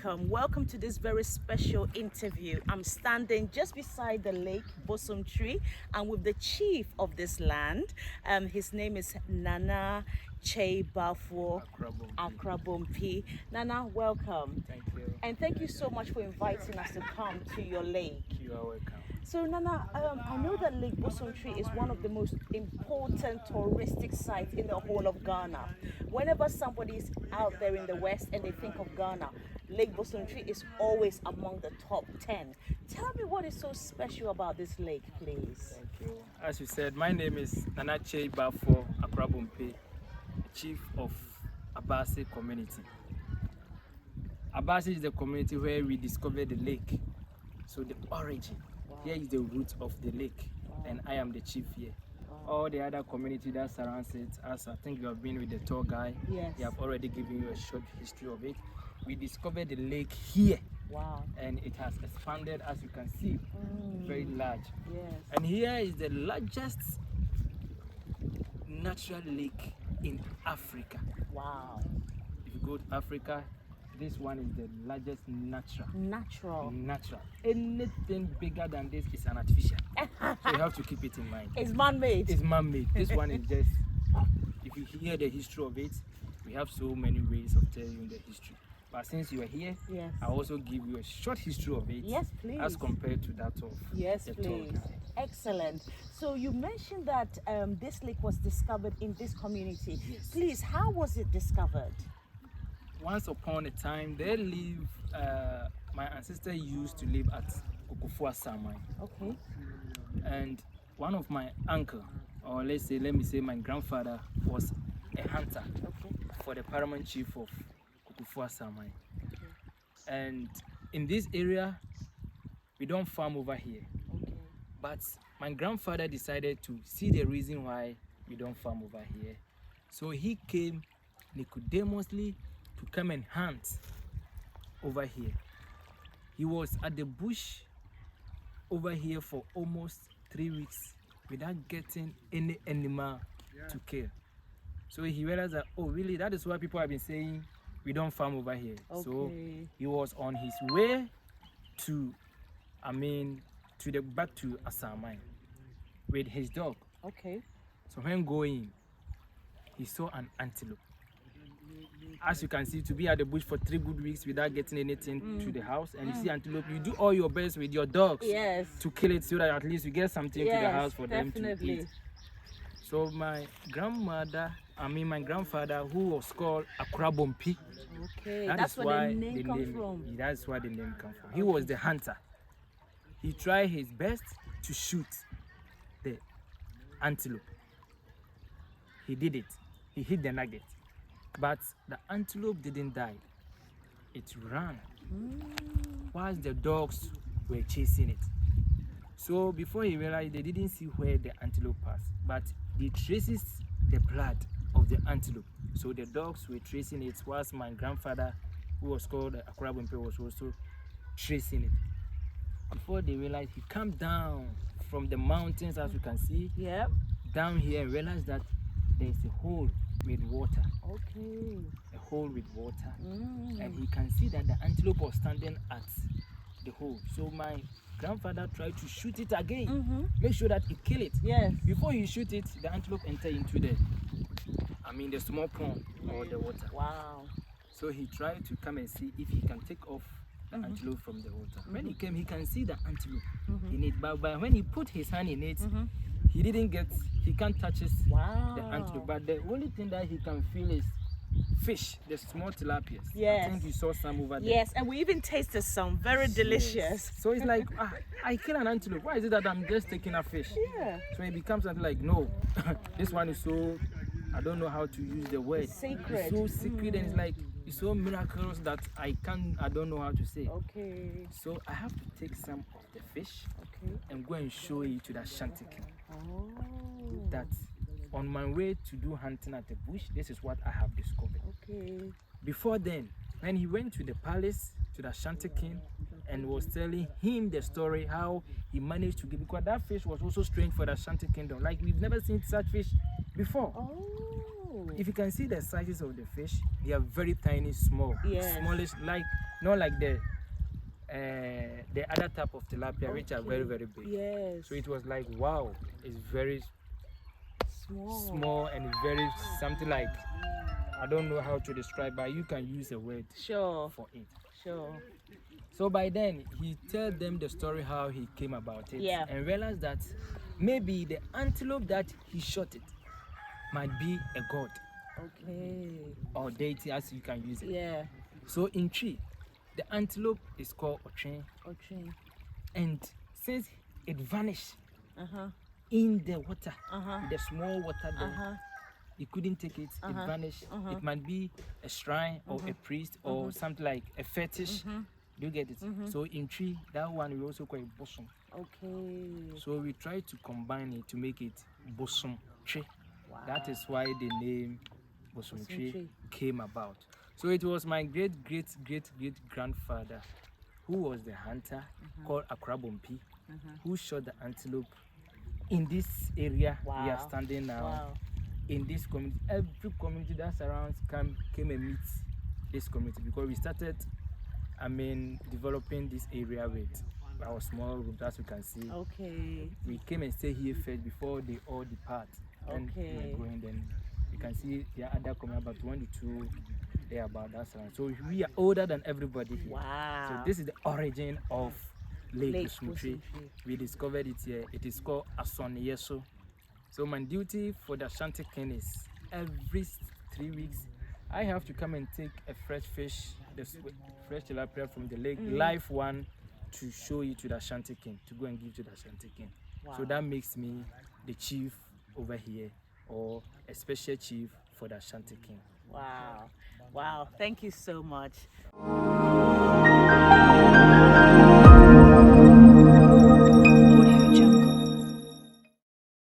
Welcome to this very special interview. I'm standing just beside the lake Bosomtwe and with the chief of this land. His name is Kyei Baffour Akrobompi. Nana, welcome. Thank you. And thank you so much for inviting us to come to your lake. You are welcome. So Nana, I know that Lake Bosomtwe is one of the most important touristic sites in the whole of Ghana. Whenever somebody is out there in the West and they think of Ghana, Lake Bosomtwe is always among the top 10. Tell me what is so special about this lake, please. Thank you. As you said, my name is Kyei Baffour Akrobompi, Chief of Abasi community. Abasi is the community where we discovered the lake. So the origin, here is the root of the lake, and I am the chief here. All the other community that surrounds it, as I think you have been with the tour guide, Yes. they have already given you a short history of it. We discovered the lake here. Wow. And it has expanded, as you can see, very large. Yes. And here is the largest natural lake in Africa. Wow. If you go to Africa, this one is the largest natural. Natural. Anything bigger than this is an artificial. So you have to keep it in mind. It's man-made. It's man-made. This one is just, if you hear the history of it, we have so many ways of telling you the history. But since you are here, Yes. I'll also give you a short history of it. Yes, please. As compared to that of Yes, the please. tour guide. Excellent. So you mentioned that this lake was discovered in this community. Yes. Please, how was it discovered? Once upon a time, there lived, my ancestor used to live at Samai. Okay. And one of my uncle, or let me say my grandfather, was a hunter Okay. for the paramount chief of Samai. And in this area, we don't farm over here. Okay. But my grandfather decided to see the reason why we don't farm over here. So he came Nicodemously to come and hunt over here. He was at the bush over here for almost 3 weeks without getting any animal to kill. So he realized that, oh really, that is why people have been saying we don't farm over here. So he was on his way to, back to Asamai with his dog. Okay. So when going, he saw an antelope. As you can see, to be at the bush for 3 good weeks without getting anything to the house, and you see antelope, you do all your best with your dogs Yes. to kill it so that at least you get something to the house for them to eat. So my grandfather, who was called Akrobompi, Okay. that That's is where why the name comes from. That's why the name comes from. He was the hunter. He tried his best to shoot the antelope. He did it. He hit the nugget. But the antelope didn't die. It ran whilst the dogs were chasing it. So before he realized, they didn't see where the antelope passed, but they traces the blood of the antelope. So the dogs were tracing it whilst my grandfather, who was called Akrobompi, was also tracing it. Before they realized, he came down from the mountains, as you can see, Yep. down here, and realized that there's a hole with water. Okay. A hole with water. And he can see that the antelope was standing at the hole. So my grandfather tried to shoot it again. Make sure that he kill it. Yes. Before he shoot it, the antelope enter into the small pond or the water. Wow. So he tried to come and see if he can take off the antelope from the water. When he came, he can see the antelope in it. But when he put his hand in it, he can't touch the antelope. But the only thing that he can feel is fish, the small tilapias. Yes. I think you saw some over there. Yes, and we even tasted some. Very delicious. Yes. So it's like, I kill an antelope. Why is it that I'm just taking a fish? Yeah. So it becomes something like, no, this one is so, I don't know how to use the word. Sacred. It's so secret and it's like, it's so miraculous that I don't know how to say. Okay. So I have to take some of the fish Okay. and go and show it to that shanty king. Oh. That on my way to do hunting at the bush, this is what I have discovered. Okay. Before then, when he went to the palace, to the Ashanti king, and was telling him the story, how he managed to get, because that fish was also strange for the Ashanti kingdom. Like, we've never seen such fish before. Oh. Oh. If you can see the sizes of the fish, they are very tiny, small, Yes. smallish, like not like the other type of tilapia, which are very, very big. Yes. So it was like, wow, it's very small. small and very something like, I don't know how to describe, but you can use a word Sure. for it. Sure. So by then he tell them the story how he came about it, Yeah. and realized that maybe the antelope that he shot it might be a god Okay. or deity, as you can use it. Yeah. So in tree, the antelope is called Otrin, Okay. and since it vanished Uh-huh. in the water, Uh-huh. the small water there, Uh-huh. he couldn't take it, it vanished. It might be a shrine or a priest or something like a fetish. Do you get it? So in tree, that one we also call it bosom. Okay. So we try to combine it to make it Bosomtwe. Wow. That is why the name Bosomtwe Bosomtwe. came about. So it was my great grandfather who was the hunter called Akrobompi, who shot the antelope in this area we are Wow. standing now. Wow. In this community, every community that surrounds came and meet this community, because we started, developing this area with our small group, as you can see. Okay. We came and stay here first before they all depart. And Okay. we're going, then you can see there are other coming about 22, they are about that size. So we are older than everybody here. Wow. So this is the origin of Lake Bosomtwe. Bosomtwe. We discovered it here. It is called Ason Yeso. So my duty for the Ashanti King is every 3 weeks I have to come and take a fresh fish, fresh tilapia from the lake, live one, to show it to the Ashanti King, to go and give to the Ashanti King. Wow. So that makes me the chief over here, or a special chief for the Ashanti King. Wow. Wow. Thank you so much.